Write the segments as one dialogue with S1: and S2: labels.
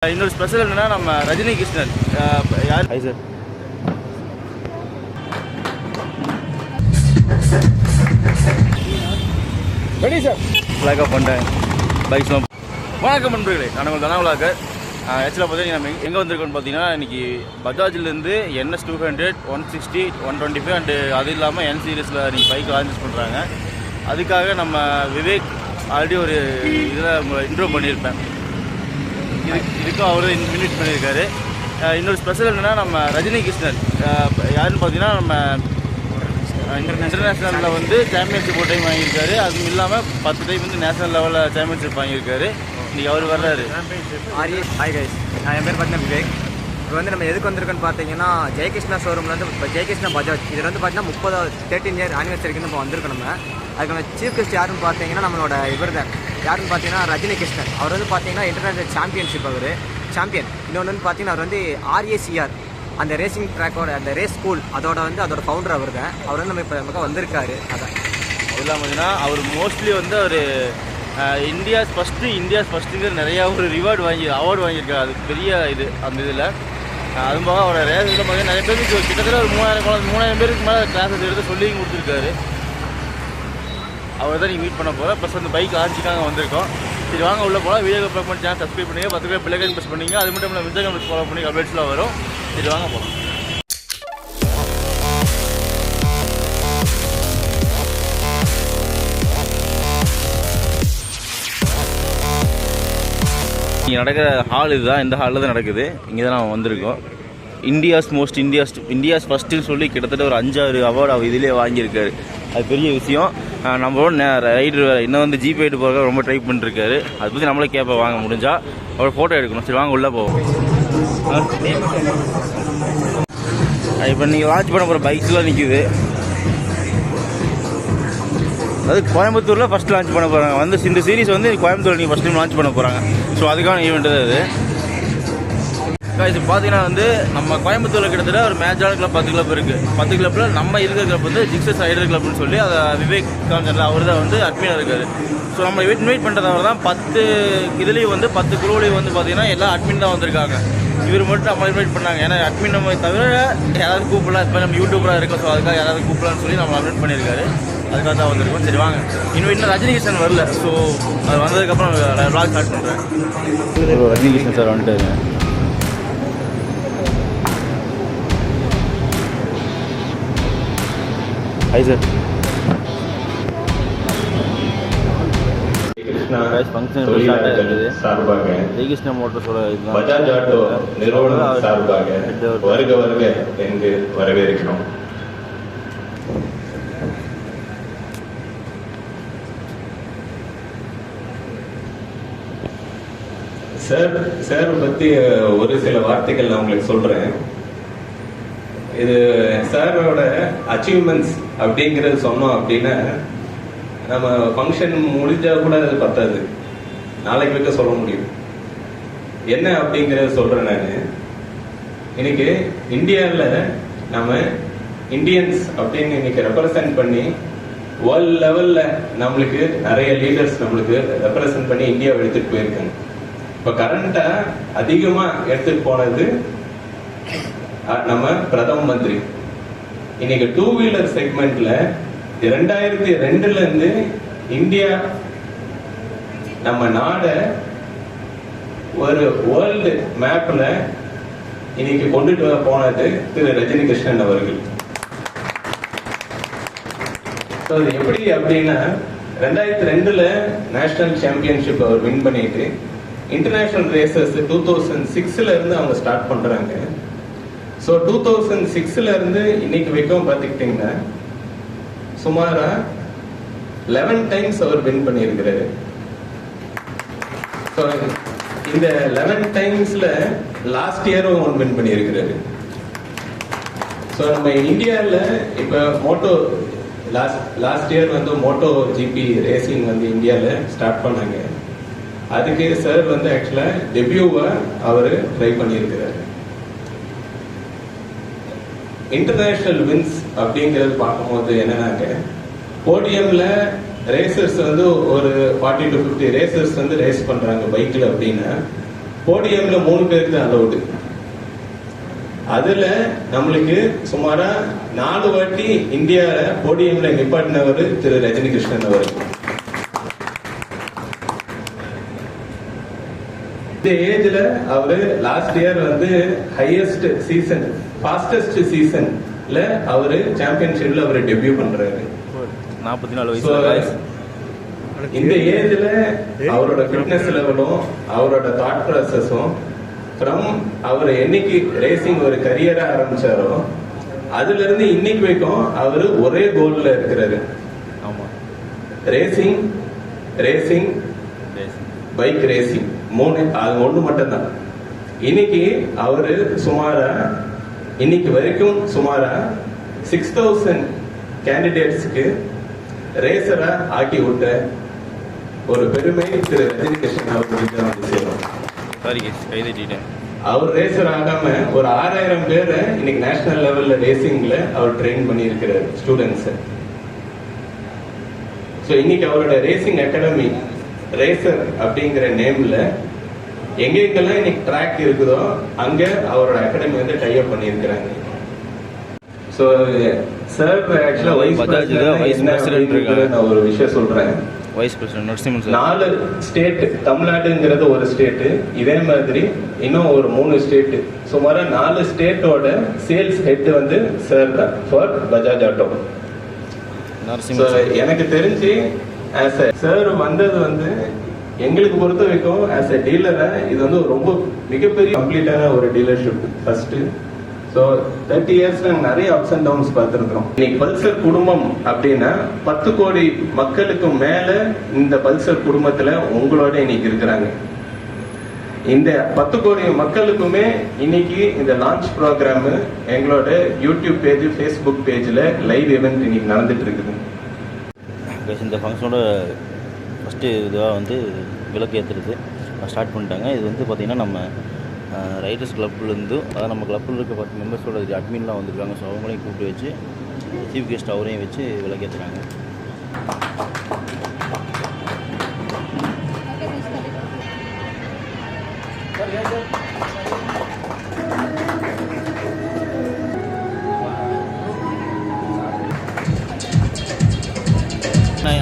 S1: இன்னொரு ஸ்பெஷல் என்னன்னா நம்ம ரஜினி கிருஷ்ணன் யார் hi sir ready sir black off பண்ணிட்டேன் பைக்ஸ்லாம். வணக்கம் நண்பர்களே, நான் உங்கள் தனாவலாக ஆக்சுவலாக பார்த்தீங்கன்னா நம்ம எங்கே வந்திருக்கோன்னு பார்த்தீங்கன்னா இன்றைக்கி பஜாஜ்லேருந்து NS 200 160 125 அண்டு அது இல்லாமல் N சீரீஸில் நீங்கள் பைக் லான்ச் பண்ணுறாங்க. அதுக்காக நம்ம விவேக் ஆல்ரெடி ஒரு இதில் இன்ட்ரோ பண்ணியிருப்பேன். இதுக்கும் அவர் இன்வைட் பண்ணியிருக்காரு. இன்னொரு ஸ்பெஷல் என்னென்னா நம்ம ரஜினி கிருஷ்ணன் யாருன்னு பார்த்தீங்கன்னா நம்ம இன்டர்நேஷ்னலில் வந்து சாம்பியன்ஷிப் ஒரு டைம் வாங்கியிருக்காரு. அதுவும் இல்லாமல் 10 டைம் வந்து நேஷனல் லெவலில் சாம்பியன்ஷிப் வாங்கியிருக்காரு. இன்றைக்கி அவர் வர்றாரு.
S2: ஹாய் கைஸ், என் பேர் பார்த்தீங்கன்னா விவேக். இப்போ வந்து நம்ம எதுக்கு வந்திருக்கோன்னு பார்த்தீங்கன்னா ஜெயகிருஷ்ணா ஷோரூமில் வந்து ஜெயகிருஷ்ணா பஜாஜ் இதில் வந்து பார்த்தீங்கன்னா 13 இயர் ஆனிவர்சரிக்கு வந்து இப்போ வந்திருக்கோம். நம்ம அதுக்கு நம்ம சீஃப் கெஸ்ட் யாருன்னு பார்த்தீங்கன்னா நம்மளோட இவர் தான் யாருன்னு பார்த்தீங்கன்னா ரஜினி கிருஷ்ணன். அவர் வந்து பார்த்தீங்கன்னா இன்டர்நேஷனல் சாம்பியன்ஷிப் அவர் சாம்பியன். இன்னொன்று வந்து பார்த்தீங்கன்னா அவர் வந்து RACR அந்த ரேசிங் ட்ராக்கோட அந்த ரேஸ் ஸ்கூல் அதோட ஃபவுண்டர் அவர் தான். அவர் வந்து நம்ம இப்போ நமக்கு வந்திருக்காரு. அதான்
S1: அது இல்லாமல் பார்த்தீங்கன்னா அவர் மோஸ்ட்லி வந்து அவர் இந்தியாஸ் ஃபஸ்ட்டுங்கிற நிறையா ஒரு அவார்டு வாங்கியிருக்காரு. அது பெரிய இது அந்த இதில். அது போக அவரோட ரேஸில் பார்த்தீங்கன்னா நிறைய பேருக்கு கிட்டத்தட்ட ஒரு 3000 பேருக்கு மேலே கிளாஸஸ் எடுத்து சொல்லி கொடுத்துருக்காரு. அவர் தான் நீங்கள் மீட் பண்ண போகிறோம். ப்ளஸ் அந்த பைக் ஆர்ச்சிக்காக வந்திருக்கோம். சரி வாங்க உள்ளே போகலாம். வீடியோ பார்க்க சேனல் சப்ஸ்கிரைப் பண்ணுங்கள். 10 பேர் பிள்ளைகள் ப்ரெஸ் பண்ணிங்க. அது மட்டும் இல்லை Instagram ஃபாலோ பண்ணி அப்டேட்ஸ்லாம் வரும். சரி வாங்க போகலாம். இங்கே நடக்கிற ஹால் இதுதான். இந்த ஹாலில் தான் நடக்குது. இங்கே தான் நம்ம வந்திருக்கோம். இந்தியாஸ் ஃபஸ்ட்டுன்னு சொல்லி கிட்டத்தட்ட ஒரு 5-6 அவார்டு அவர் இதிலே வாங்கியிருக்காரு. அது பெரிய விஷயம். நம்மளோட ரைடர் இன்னும் வந்து ஜிபே எடுத்து போக ரொம்ப ட்ரை பண்ணிருக்காரு. அதை பற்றி நம்மளே கேட்போம் வாங்க முடிஞ்சால். அவர் ஃபோட்டோ எடுக்கணும். சரி வாங்க உள்ளே போவோம். இப்போ நீங்கள் லான்ச் பண்ண போகிற பைக்ஸ்லாம் நிற்கிது. அது கோயம்புத்தூரில் ஃபஸ்ட் லான்ச் பண்ண போகிறாங்க. வந்து இந்த சீரிஸ் வந்து கோயம்புத்தூரில் நீங்கள் ஃபஸ்ட் டைம் லான்ச் பண்ண போகிறாங்க. ஸோ அதுக்கான ஈவெண்ட் தான் இது. இது பார்த்தீங்கன்னா வந்து நம்ம கோயம்புத்தூரில் கிட்டத்தட்ட ஒரு மேஜரான கிளப் 10 கிளப் இருக்குது. 10 கிளப்பில் நம்ம இருக்கிற கிளப் வந்து ஜிக்ஸஸ் ரைடர் கிளப்னு சொல்லி அதை விவேக் கான்செப்டில் அவர் தான் வந்து அட்மினாக இருக்காரு. ஸோ நம்ம இன்வைட் பண்ணுறது அவர் தான். 10 இதுலேயும் வந்து 10 குழுவிலையும் வந்து பார்த்தீங்கன்னா எல்லாம் அட்மின் தான் வந்திருக்காங்க. இவர் மட்டும் நம்ம இன்வைட் பண்ணாங்க. ஏன்னா அட்மின் நம்ம தவிர யாராவது கூப்பிடலாம். இப்போ நம்ம யூடியூபராக இருக்கோம். ஸோ அதுக்காக யாராவது கூப்பிடலான்னு சொல்லி நம்ம அப்டேட் பண்ணியிருக்காரு. அதுக்காக தான் வந்திருக்கோம். சரி வாங்க. இன்னும் ரஜினி கிருஷ்ணன் வரல. ஸோ அது வந்ததுக்கப்புறம் வ்ளாக் ஸ்டார்ட் பண்ணுறேன். ரஜினி கிருஷ்ணன் சார் வந்துட்டாருங்க. Hi sir. ஜெயகிருஷ்ணா மோட்டர்ஸோட
S3: பஜாஜ் ஆட்டோ நிறுவனம் சார்பாக வருக என்று வரவேற்கிறோம். சார் பத்தி ஒரு சில வார்த்தைகள் நான் உங்களுக்கு சொல்றேன். இது சாரோட அச்சீவ்மெண்ட்ஸ் அப்படிங்கறது சொன்னோம் அப்படின்னா நம்ம ஃபங்க்ஷன் முடிஞ்சா கூட அது பத்தாது. நாளைக்கு வைக்க சொல்ல முடியும். என்ன அப்படிங்கறத சொல்றேன் நான். இன்னைக்கு இந்தியாவில் நம்ம இந்தியன்ஸ் அப்படின்னு இன்னைக்கு ரெப்ரசன்ட் பண்ணி வேர்ல்ட் லெவல்ல நம்மளுக்கு நிறைய லீடர்ஸ் நம்மளுக்கு ரெப்ரசன்ட் பண்ணி இந்தியாவை எடுத்துட்டு போயிருக்காங்க. இப்ப கரண்டா அதிகமா எடுத்துட்டு போனது நம்ம பிரதம மந்திரி. இன்னைக்கு 2 வீலர் செக்மெண்ட்ல 2002ல இருந்து இந்தியா நம்ம நாட ஒரு வேர்ல்டு மேப்ல இன்னைக்கு கொண்டுட்டு போனது திரு ரஜினி கிருஷ்ணன் அவர்கள். எப்படி அப்படின்னா 2002ல நேஷனல் சாம்பியன்ஷிப் அவர் வின் பண்ணிட்டு இன்டர்நேஷனல் ரேசஸ் 2006ல இருந்து அவங்க ஸ்டார்ட் பண்றாங்க. ஸோ 2006ல இருந்து இன்னைக்கு வரைக்கும் பார்த்துக்கிட்டீங்கன்னா சுமாரா 11 டைம்ஸ் அவர் வின் பண்ணியிருக்கிறாரு. ஸோ இந்த 11 டைம்ஸ்ல லாஸ்ட் இயரும் ஒன் வின் பண்ணியிருக்கிறாரு. ஸோ நம்ம இந்தியாவில் இப்போ மோட்டோ லாஸ்ட் இயர் வந்து மோட்டோ ஜிபி ரேசிங் வந்து இந்தியாவில் ஸ்டார்ட் பண்ணாங்க. அதுக்கு சார் வந்து ஆக்சுவலா டெபியூவை அவர் ட்ரை பண்ணியிருக்கிறாரு. இன்டர்நேஷனல் வின்ஸ் அப்படிங்கிறது பார்க்கும்போது என்னன்னாக்க போடியம்ல ரேசர்ஸ் வந்து ஒரு 40 to 50 ரேசர்ஸ் வந்து ரேஸ் பண்றாங்க பைக்ல அப்படின்னா போடியம்ல 3 பேருக்கு தான் அலௌடு. அதுல நம்மளுக்கு சுமாரா 4 வாட்டி இந்தியால போடியம்ல நிப்பாட்டினவர் திரு ரஜினி கிருஷ்ணன் அவர். இந்த ஏஜ்ல அவரு லாஸ்ட் இயர் வந்து ஹையஸ்ட் சீசன், ஃபாஸ்டஸ்ட் சீசன்ல அவரு சாம்பியன்ஷிப்ல அவரு டெபியூ பண்றாரு.
S1: 44 வயசு.
S3: இந்த ஏஜ்ல அவரோட ஃபிட்னஸ் லெவலும் அவரோட தாட் ப்ராசஸும் ஃப்ரம் அவர் என்னைக்கு ரேசிங் ஒரு கரியரா ஆரம்பிச்சாரோ அதுல இருந்து இன்னைக்கு வரைக்கும் அவரு ஒரே கோல்ல இருக்கிறாரு.
S1: ஆமா,
S3: ரேசிங் ரேசிங் பைக் ரேசிங் 3, அது ஒண்ணு மட்டும் தான். இன்னைக்கு அவரு சுமாரா இன்னைக்கு வரைக்கும் சுமாரா 6000 கேண்டிடேட்ஸ்க்கு ரேசரா ஆக்கி விட்ட ஒரு பெருமை திரு ரஜினி கிருஷ்ணன் அவர்களுக்கு வந்து சேரும்.
S1: சாரி கைதட்டிட்டேன்.
S3: அவர் ரேசர் ஆகாம ஒரு 6000 பேரை இன்னைக்கு நேஷனல் லெவல்ல ரேசிங்ல அவர் ட்ரெயின் பண்ணி இருக்கிறார் ஸ்டூடெண்ட்ஸ். சோ இன்னைக்கு அவரோட ரேசிங் அகாடமி ரேசர் அப்படிங்கிற நேம்ல எங்கெங்கெல்லாம் இன்னைக்கு ட்ராக் இருக்குதோ அங்க அவரோட அகாடமி வந்து டை அப் பண்ணி இருக்கிறாங்க. So sir actually vice president இருக்காங்க. நான் ஒரு விஷயம் சொல்றேன்.
S1: Vice president Narasimhan sir.
S3: 4 state, தமிழ்நாடுங்கிறது ஒரு ஸ்டேட், இதே மாதிரி இன்னும் ஒரு 3 ஸ்டேட், சுமாரா 4 ஸ்டேட்டோட சேல்ஸ் ஹெட் வந்து சார் தான் ஃபார் பஜாஜ் ஆட்டோ. எனக்கு தெரிஞ்சு சார் வந்தது வந்து எங்களுக்கு பொறுத்த வரைக்கும் ஆஸ் எ டீலரா இது வந்து ரொம்ப மிகப்பெரிய கம்ப்ளீட்டான ஒரு டீலர்ஷிப் ஃபர்ஸ்ட். ஸோ 30 இயர்ஸ் நாங்கள் நிறைய அப்ஸ் அண்ட் டவுன்ஸ் பார்த்துருக்கிறோம். இன்னைக்கு பல்சர் குடும்பம் அப்படின்னா 10 கோடி மக்களுக்கு மேல இந்த பல்சர் குடும்பத்துல உங்களோட இன்னைக்கு இருக்கிறாங்க. இந்த 10 கோடி மக்களுக்குமே இன்னைக்கு இந்த லான்ச் ப்ரோக்ராம் எங்களோட யூடியூப் பேஜ், ஃபேஸ்புக் பேஜ்ல லைவ் ஈவென்ட் இன்னைக்கு நடந்துட்டு இருக்குது.
S1: இந்த ஃபங்க்ஷனோட ஃபஸ்ட்டு இதுவாக வந்து விளக்கு ஏற்றுறது ஸ்டார்ட் பண்ணிட்டாங்க. இது வந்து பார்த்திங்கன்னா நம்ம ரைடர்ஸ் கிளப்லேருந்து, அதாவது நம்ம கிளப்பில் இருக்க 10 மெம்பர்ஸோட அட்மின்லாம் வந்திருக்காங்க. ஸோ அவங்களையும் கூப்பிட்டு வச்சு சீஃப் கெஸ்ட் அவரையும் வச்சு விளக்கு ஏற்றுறாங்க.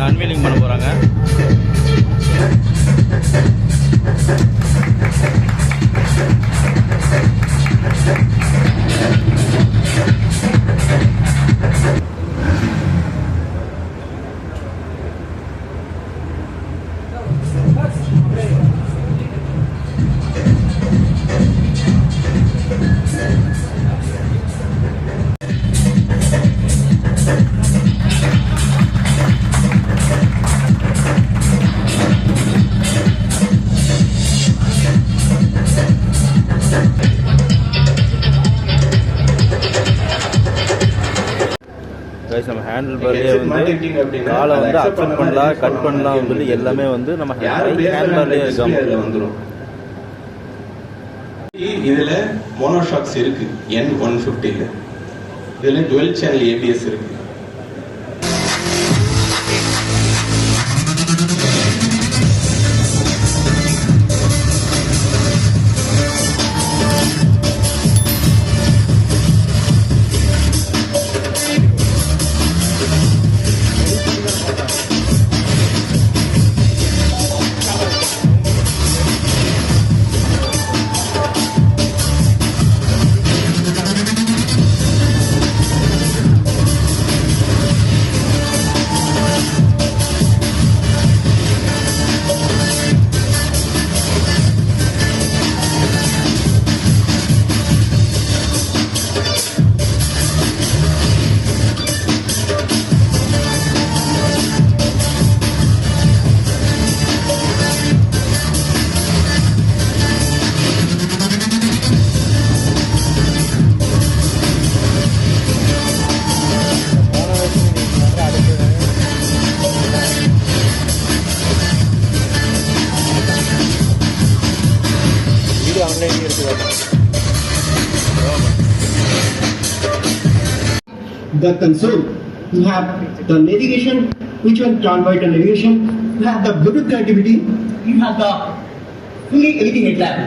S1: அன்வீலிங் பண்ண போகிறாங்க. நம்ம ஹேண்டில் பார்லேயே வந்து காலை வந்து அக்செப்ட் பண்ணலாம், கட் பண்ணலாம் சொல்லி எல்லாமே வந்து நம்ம ஹேண்ட் பார்லேயே வந்துடும்.
S3: இதுல மோனோஷாக்ஸ் இருக்கு N150ல. இதுல டுவெல் சேனல் ABS இருக்கு.
S4: The console, you have the navigation, which one convert to navigation, you have the Bluetooth connectivity, you have the fully LED headlamp,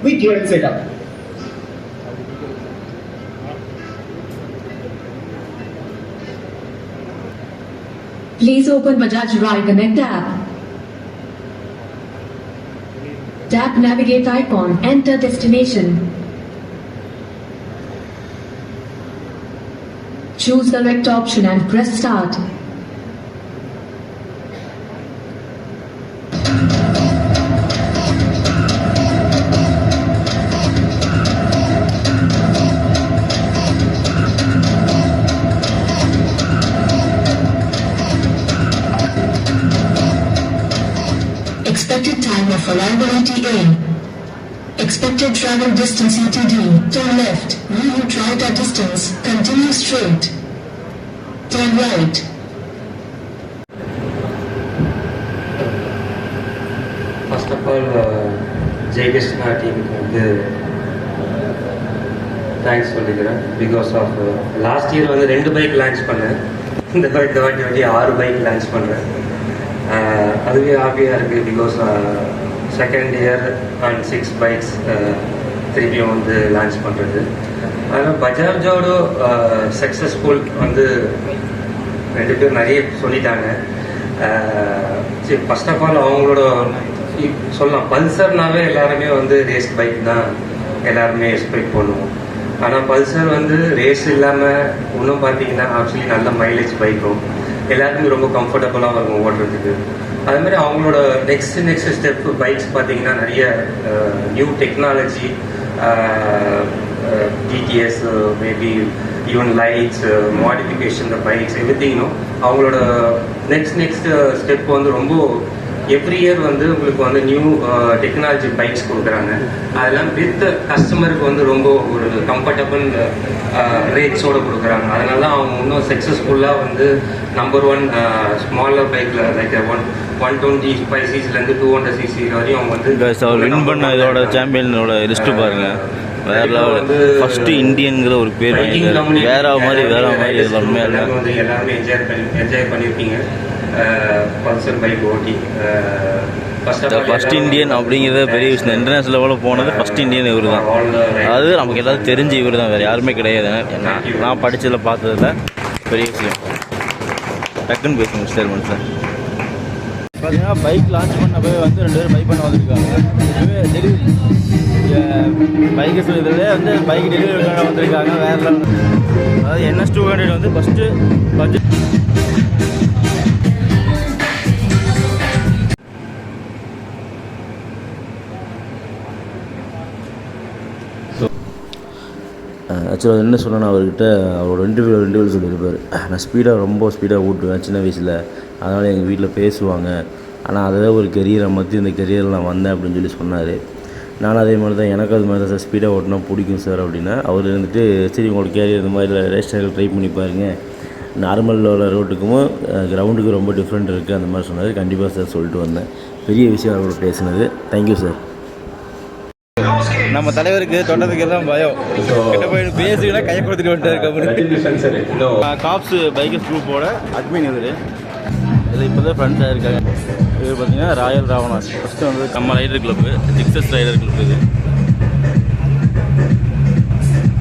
S4: with dual setup.
S5: Please open Bajaj Ride Connect app. Tap navigate icon, enter destination. Choose select option and press start. Expected time of arrival ETA. Expected travel distance ETD. Turn left. You try that distance. Continue straight. Turn right.
S6: First of all, Jayakrishna டீமுக்கு வந்து thanks சொல்லிக்கிறேன். Because of last year வந்து 2 bike launch பண்ணேன். இந்த வாட்டி 6 bike launch பண்ணுறேன். அதுவே ஹாப்பியாக இருக்குது. Because second year and 6 bikes திருப்பியும் வந்து லான்ச் பண்ணுறது. ஆனால் பஜாஜோட சக்ஸஸ்ஃபுல் வந்து 2 பேர் நிறைய சொல்லிட்டாங்க. சரி, ஃபர்ஸ்ட் ஆஃப் ஆல் அவங்களோட சொல்லலாம், பல்சர்னாவே எல்லாருமே வந்து ரேஸ் பைக் தான் எல்லாருமே எக்ஸ்பெக்ட் பண்ணுவோம். ஆனால் பல்சர் வந்து ரேஸ் இல்லாமல் இன்னும் பார்த்தீங்கன்னா ஆக்சுவலி நல்ல மைலேஜ் பைக்கும் எல்லாருக்குமே ரொம்ப கம்ஃபர்டபுளாக இருக்கும் ஓட்டுறதுக்கு. அதுமாதிரி அவங்களோட நெக்ஸ்ட் ஸ்டெப் பைக்ஸ் பார்த்தீங்கன்னா நிறைய new technology, DTS, maybe even lights, modification the bikes, எவ்ரிதிங்கும் அவங்களோட நெக்ஸ்ட் ஸ்டெப் வந்து ரொம்ப எவ்ரி இயர் வந்து உங்களுக்கு வந்து நியூ டெக்னாலஜி பைக்ஸ் கொடுக்குறாங்க. அதெல்லாம் வித் கஸ்டமருக்கு வந்து ரொம்ப ஒரு கம்ஃபர்டபுள் ரேட்ஸோடு கொடுக்குறாங்க. அதனால தான் அவங்க இன்னும் சக்ஸஸ்ஃபுல்லாக வந்து நம்பர் 1 ஸ்மாலர் பைக்கில் லைக் 125 சிசிலேருந்து 200 சிசி வரையும் அவங்க வந்து
S1: வின் பண்ண இதோட சாம்பியனோட லிஸ்ட்டு பாருங்க. வேற வந்து ஃபர்ஸ்ட் இந்தியன்கிற ஒரு பேர் வேற மாதிரி
S6: வந்து எல்லாருமே என்ஜாய் பண்ணியிருப்பீங்க பல்சர் பைக் ஓட்டி.
S1: ஃபர்ஸ்ட் இந்தியன் அப்படிங்கிறத பெரிய விஷயம். இன்டர்நேஷனல் லெவலில் போனது ஃபர்ஸ்ட் இந்தியன் இவர் தான். அதாவது நமக்கு எல்லாரும் தெரிஞ்ச இவர் தான், வேறு யாருமே கிடையாது. நான் படித்ததில் பார்த்ததில் பெரிய விஷயம். டக்குன்னு பேசுங்க சார் மனுஷன். பார்த்தீங்கன்னா பைக் லான்ச் பண்ணப்போ வந்து 2 பேர் பைக் பண்ண வந்திருக்காங்க. டெலிவரி பைக்கு சொல்லியதில் வந்து பைக் டெலிவரி பண்ண வந்திருக்காங்க. வேறு அதாவது NS200 வந்து ஃபஸ்ட்டு பட்ஜெட் ஆக்சுவலாக என்ன சொன்னேன்னா அவர்கிட்ட அவரோட இன்டர்வியூ சொல்லியிருப்பார். நான் ரொம்ப ஸ்பீடாக ஓட்டுவேன் சின்ன வயசில், அதனால் எங்கள் வீட்டில் பேசுவாங்க. ஆனால் அதை ஒரு கெரியரை மாற்றி இந்த கெரியரில் நான் வந்தேன் அப்படின்னு சொல்லி சொன்னார். நானும் அதே மாதிரி தான், எனக்கு அது மாதிரி தான் சார் ஸ்பீடாக ஓட்டினா பிடிக்கும் சார் அப்படின்னா. அவர் வந்துட்டு சரி உங்களோட கேரியர் இந்த மாதிரி ரேஸ் ட்ராக்கில் ட்ரை பண்ணி பாருங்கள், நார்மல் ரோட்டுக்கும் கிரவுண்டுக்கும் ரொம்ப டிஃப்ரெண்ட் இருக்குது அந்த மாதிரி சொன்னார். கண்டிப்பாக சார் சொல்லிட்டு வந்தேன். பெரிய விஷயம் அவரோட பேசுனது. Thank you sir. நம்ம தலைவருக்கு தொட்டதுக்கு எல்லாம் பயம். கிட்ட போய் பேசுனா கையை கொடுத்துட்டு வந்துட்டு காப்ஸ் பைக்கர்ஸ் குரூப்போட அட்மின் இவர். இதில் இப்போ தான் ஃப்ரெண்ட்ஸாக இருக்காங்க. இது பார்த்தீங்கன்னா ராயல் ராவணாஸ். ஃபஸ்ட்டு வந்து நம்ம rider club, sixes rider club. இது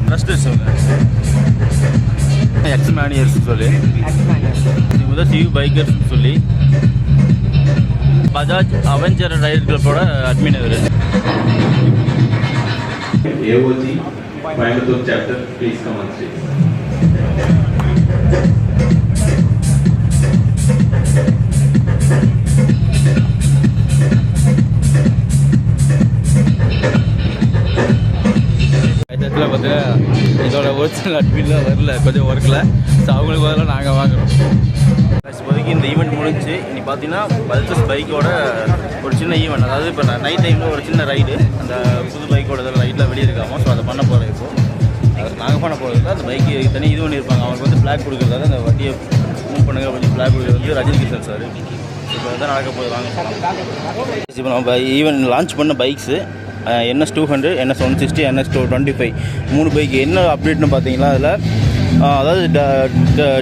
S1: ட்ரஸ்டர்ஸ் எக்ஸ் மேனியர்ஸ் சொல்லி, இவங்க தான் சிவ் பைக்கர்ஸ்னு சொல்லி பஜாஜ் அவெஞ்சர் ரைடர் கிளப்போட அட்மின் இவர்.
S3: AOG Coimbatore chapter, please come on stage.
S1: பார்த்தீங்கன்னா இதோட ஒரிஜினல் அட்மின்லாம் வரல, கொஞ்சம் ஒர்க்கில். ஸோ அவங்களுக்கு பதிலாக நாங்கள் வாங்குகிறோம். இப்போதைக்கு இந்த ஈவெண்ட் முடிஞ்சு இனி பார்த்தீங்கன்னா பல்சஸ் பைக்கோட ஒரு சின்ன ஈவெண்ட், அதாவது இப்போ நைட் டைமில் ஒரு சின்ன ரைடு, அந்த புது பைக்கோட இதெல்லாம் ரைட்டில் வெளியே இருக்காமோ. ஸோ அதை பண்ண போகிறோம். இப்போது அது நாங்கள் பண்ண போகிறதுல அந்த பைக்கு தனி இது பண்ணியிருப்பாங்க. அவங்களுக்கு வந்து ஃப்ளாக் கொடுக்குறதால அந்த வண்டியை மூவ் பண்ணுங்க கொஞ்சம் ஃப்ளாக் கொடுக்குறது வந்து ரஜினிகிருஷ்ணன் சார். இப்போ தான் நடக்க போகுது. வாங்க இப்போ நம்ம ஈவெண்ட் லான்ச் பண்ண bikes NS200, NS160, NS225 3 bike. என்ன அப்டேட்னு பார்த்தீங்கன்னா அதில் அதாவது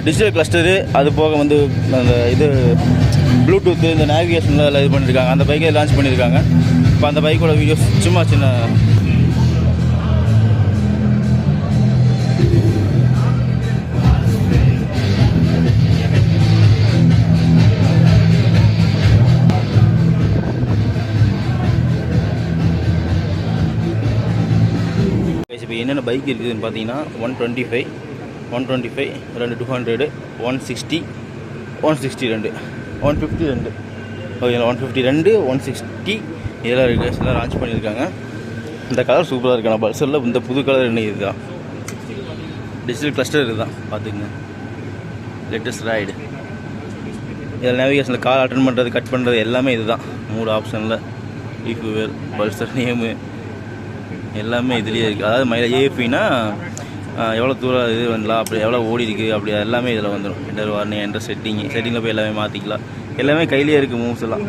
S1: டிஜிட்டல் கிளஸ்டரு, அது போக வந்து அந்த இது ப்ளூடூத்து, இந்த நேவிகேஷனில் எல்லாம் இது பண்ணியிருக்காங்க. அந்த பைக்கை லான்ச் பண்ணியிருக்காங்க. இப்போ அந்த பைக்கோட வீடியோஸ் சும்மா சின்ன இப்போ என்னென்ன பைக் இருக்குதுன்னு பார்த்தீங்கன்னா 125, 2 200, 160, 160 152 ஓகேங்களா. 152, 160 இதெல்லாம் இருக்குது. எல்லாம் லான்ச் பண்ணியிருக்காங்க. இந்த கலர் சூப்பராக இருக்கு. நான் பல்சரில் இந்த புது கலர் என்ன இதுதான், டிஜிட்டல் கிளஸ்டர் இதுதான் பார்த்துக்குங்க. லேட்டஸ்ட் ரைடு இதில் நேவிகேஷனில் கால் அட்டன் பண்ணுறது, கட் பண்ணுறது எல்லாமே இதுதான். 3 ஆப்ஷனில் ஈக்குவேல், பல்சர் நேமு எல்லாமே இதுலேயே இருக்குது. அதாவது மைலேஜ் ஏஎஃபினா எவ்வளோ தூரம் இது பண்ணலாம், அப்படி எவ்வளோ ஓடி இருக்குது, அப்படி எல்லாமே இதில் வந்துடும். என்டர் வார்னிங், என்டர் செட்டிங்கில் போய் எல்லாமே மாற்றிக்கலாம். எல்லாமே கையிலேயே இருக்குது மூவ்ஸ் எல்லாம்.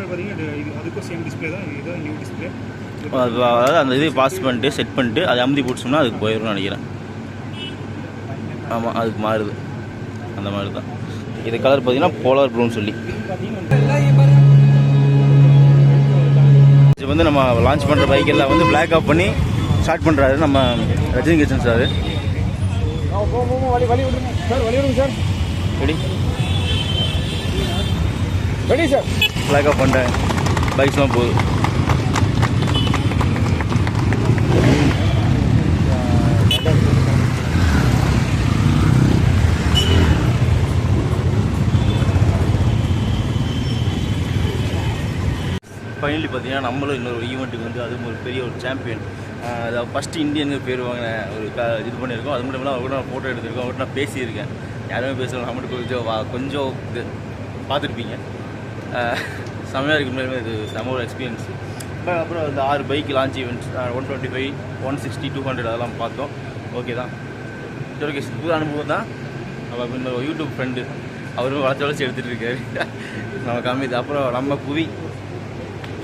S1: அதாவது அந்த இது பாஸ் பண்ணிட்டு செட் பண்ணிட்டு அதை அமுதி பிடிச்சோம்னா அதுக்கு போயிடும்னு நினைக்கிறேன். ஆமாம், அதுக்கு மாறுது. அந்த மாதிரி தான் இது. கலர் பார்த்தீங்கன்னா போலார் ப்ளூன்னு சொல்லி இது வந்து நம்ம லான்ச் பண்ணுற பைக் எல்லாம் வந்து பிளாக் ஆஃப் பண்ணி ஸ்டார்ட் பண்ணுறாரு நம்ம Rajinikrishnan sir. Ready sir, black off பண்ணிட்டேன். பைக்ஸ்லாம் போகுது. ஃபைனலி பார்த்தீங்கன்னா நம்மளும் இன்னொரு ஈவெண்ட்டுக்கு வந்து அதுவும் ஒரு பெரிய ஒரு சாம்பியன், அதாவது ஃபஸ்ட்டு இந்தியனுக்கு பேர் வாங்கின ஒரு இது பண்ணியிருக்கோம். அது மட்டும் இல்லாமல் அவர்கிட்ட நான் ஃபோட்டோ எடுத்திருக்கோம், அவர்கிட்ட நான் பேசியிருக்கேன். யாருமே பேசலாம், நம்மளுக்கு கொஞ்சம் இது பார்த்துருப்பீங்க. செம்மையாக இருக்குது. முன்னாடி இது செம்ம ஒரு எக்ஸ்பீரியன்ஸ். அப்புறம் இந்த 6 பைக் லான்ச் ஈவெண்ட்ஸ் 125, 160, 200 அதெல்லாம் பார்த்தோம். ஓகே தான், ஓகே. புது அனுபவம் தான். நம்ம இன்னொரு யூடியூப் ஃப்ரெண்டு அவரும் வளர்ச்சி எடுத்துகிட்டு இருக்காரு. நம்ம கம்மி. அப்புறம் நம்ம புவி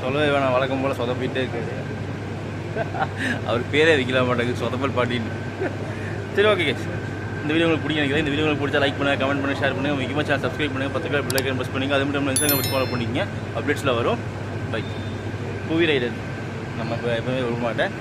S1: சொல்லவே வேணாம், வழக்கம் போல் சொதப்பிட்டே இருக்காரு. அவர் பேரே வைக்கல மாட்டேங்குது, சொதப்பல் பாட்டின்னு. சரி, ஓகே கேஸ். இந்த வீடியோ உங்களுக்கு பிடிக்கும் நினைக்கிறேன். இந்த வீடியோ உங்களுக்கு பிடிச்சா லைக் பண்ணுங்கள், கமெண்ட் பண்ணுங்கள், ஷேர் பண்ணுங்கள். முக்கியமாக சேனல் சப்ஸ்கிரைப் பண்ணுங்கள், 10 பேர் பிள்ளைக்கு ப்ரெஸ் பண்ணுங்கள். அது மட்டும் நம்ம இன்ஸ்டாகிராம் வச்சு ஃபாலோ பண்ணிக்கங்க. அப்டேட்ஸில் வரும். பை புவி ரைடர் நம்ம இப்போ எப்போவுமே விட மாட்டேன்.